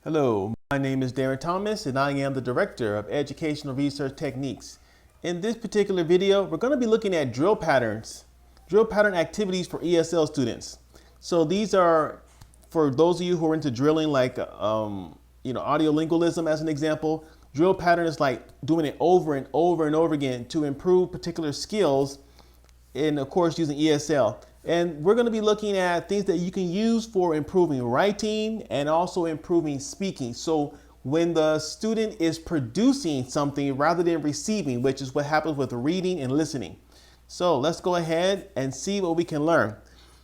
Hello, my name is Darren Thomas and I am the Director of Educational Research Techniques. In this particular video, we're going to be looking at drill pattern activities for ESL students. So these are for those of you who are into drilling, like audiolingualism as an example. Drill pattern is like doing it over and over and over again to improve particular skills, and of course using ESL. And we're going to be looking at things that you can use for improving writing and also improving speaking. So when the student is producing something rather than receiving, which is what happens with reading and listening. So let's go ahead and see what we can learn.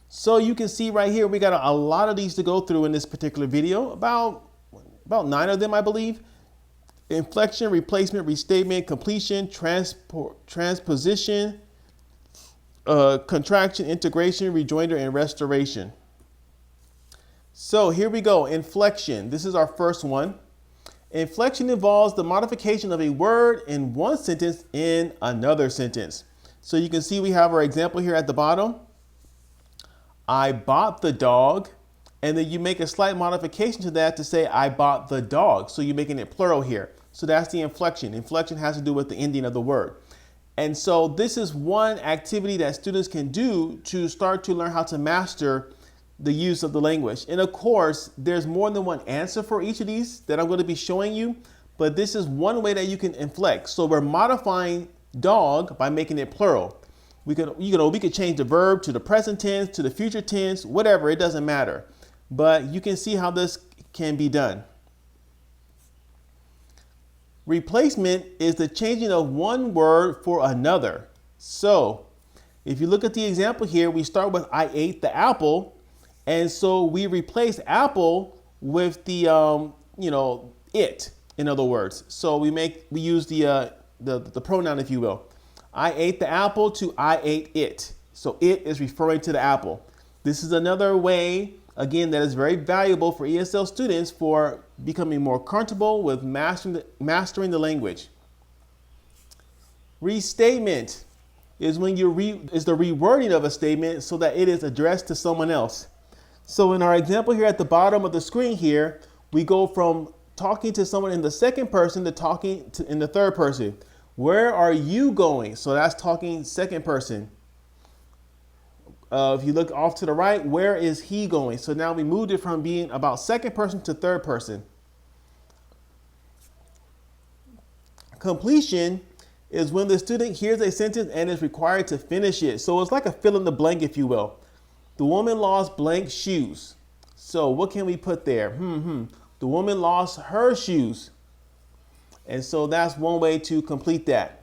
So you can see right here, we got a lot of these to go through in this particular video, about 9 of them, I believe. Inflection, replacement, restatement, completion, transposition, contraction, integration, rejoinder, and restoration. So here we go. Inflection. This is our first one. Inflection involves the modification of a word in one sentence in another sentence. So you can see we have our example here at the bottom. I bought the dog. And then you make a slight modification to that to say I bought the dog. So you're making it plural here. So that's the inflection. Inflection has to do with the ending of the word. And so this is one activity that students can do to start to learn how to master the use of the language. And of course, there's more than one answer for each of these that I'm going to be showing you, but this is one way that you can inflect. So we're modifying dog by making it plural. We could change the verb to the present tense, to the future tense, whatever, it doesn't matter. But you can see how this can be done. Replacement is the changing of one word for another. So if you look at the example here, we start with I ate the apple. And so we replace apple with the, it, in other words. So we use the pronoun, if you will. I ate the apple to I ate it. So it is referring to the apple. This is another way, again, that is very valuable for ESL students for becoming more comfortable with mastering the language. Restatement is when the rewording of a statement so that it is addressed to someone else. So in our example here at the bottom of the screen here, we go from talking to someone in the second person to talking in the third person. Where are you going? So that's talking second person. If you look off to the right, where is he going? So now we moved it from being about second person to third person. Completion is when the student hears a sentence and is required to finish it. So it's like a fill in the blank, if you will. The woman lost blank shoes. So what can we put there? The woman lost her shoes. And so that's one way to complete that.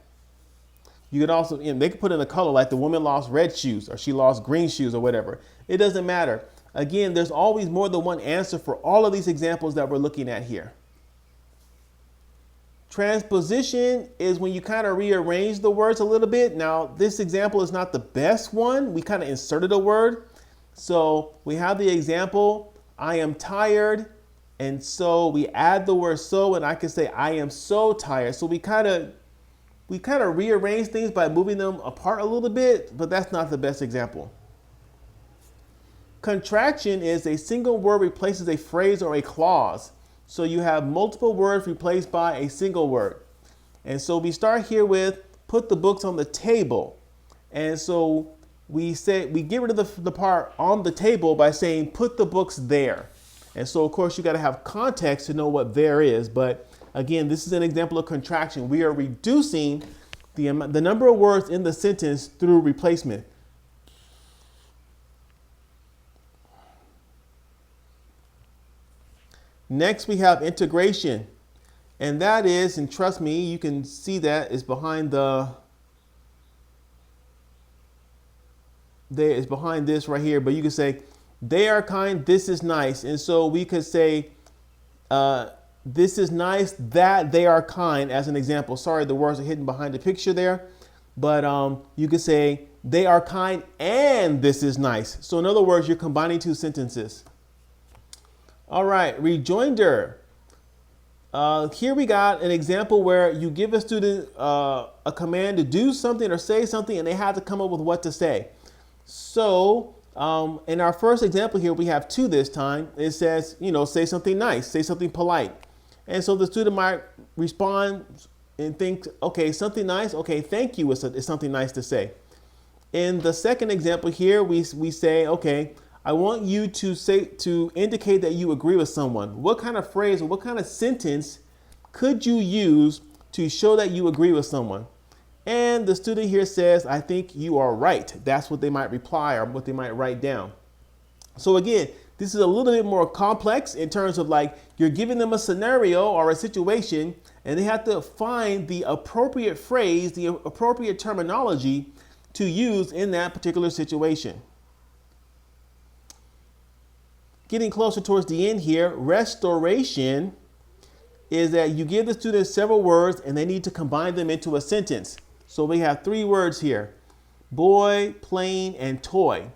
You could also, they could put in a color like the woman lost red shoes or she lost green shoes or whatever. It doesn't matter. Again, there's always more than one answer for all of these examples that we're looking at here. Transposition is when you kind of rearrange the words a little bit. Now, this example is not the best one. We kind of inserted a word. So we have the example, I am tired. And so we add the word so, and I can say, I am so tired. So we kind of rearrange things by moving them apart a little bit, but that's not the best example. Contraction is a single word replaces a phrase or a clause. So you have multiple words replaced by a single word. And so we start here with put the books on the table. And so we get rid of the part on the table by saying put the books there. And so of course you got to have context to know what there is, but again, this is an example of contraction. We are reducing the number of words in the sentence through replacement. Next, we have integration. And that is, and trust me, you can see that is behind this right here, but you can say, they are kind, this is nice. And so we could say, this is nice that they are kind as an example. Sorry, the words are hidden behind the picture there. But you could say they are kind and this is nice. So in other words, you're combining two sentences. All right, rejoinder. Here we got an example where you give a student a command to do something or say something and they have to come up with what to say. So In our first example here, we have to this time. It says, say something nice, say something polite. And so the student might respond and think, okay, something nice. Okay, thank you is something nice to say. In the second example here, we say, okay, I want you to indicate that you agree with someone. What kind of phrase or what kind of sentence could you use to show that you agree with someone? And the student here says, I think you are right. That's what they might reply or what they might write down. So again, this is a little bit more complex in terms of like you're giving them a scenario or a situation and they have to find the appropriate phrase, the appropriate terminology to use in that particular situation. Getting closer towards the end here, restoration is that you give the students several words and they need to combine them into a sentence. So we have 3 words here: boy, plane, and toy.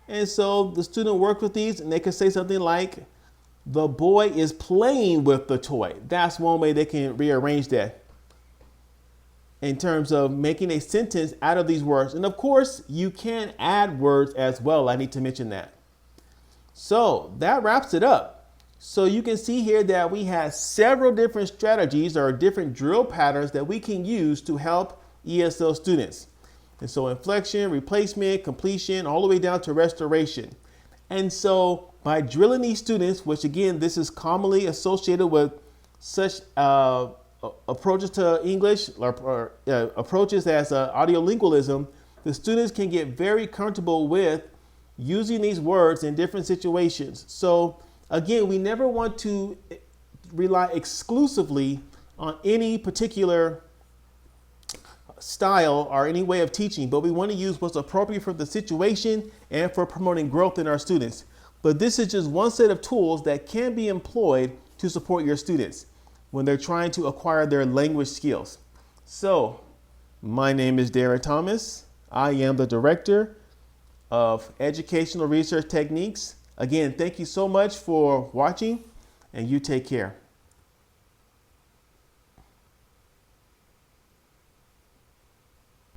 And so the student works with these and they can say something like, the boy is playing with the toy. That's one way they can rearrange that in terms of making a sentence out of these words. And of course, you can add words as well. I need to mention that. So that wraps it up. So you can see here that we have several different strategies or different drill patterns that we can use to help ESL students. And so inflection, replacement, completion, all the way down to restoration. And so by drilling these students, which again, this is commonly associated with such approaches to English or approaches as audiolingualism, the students can get very comfortable with using these words in different situations. So again, we never want to rely exclusively on any particular style or any way of teaching, but we want to use what's appropriate for the situation and for promoting growth in our students. But this is just one set of tools that can be employed to support your students when they're trying to acquire their language skills. So, my name is Darren Thomas. I am the Director of Educational Research Techniques. Again, thank you so much for watching, and you take care.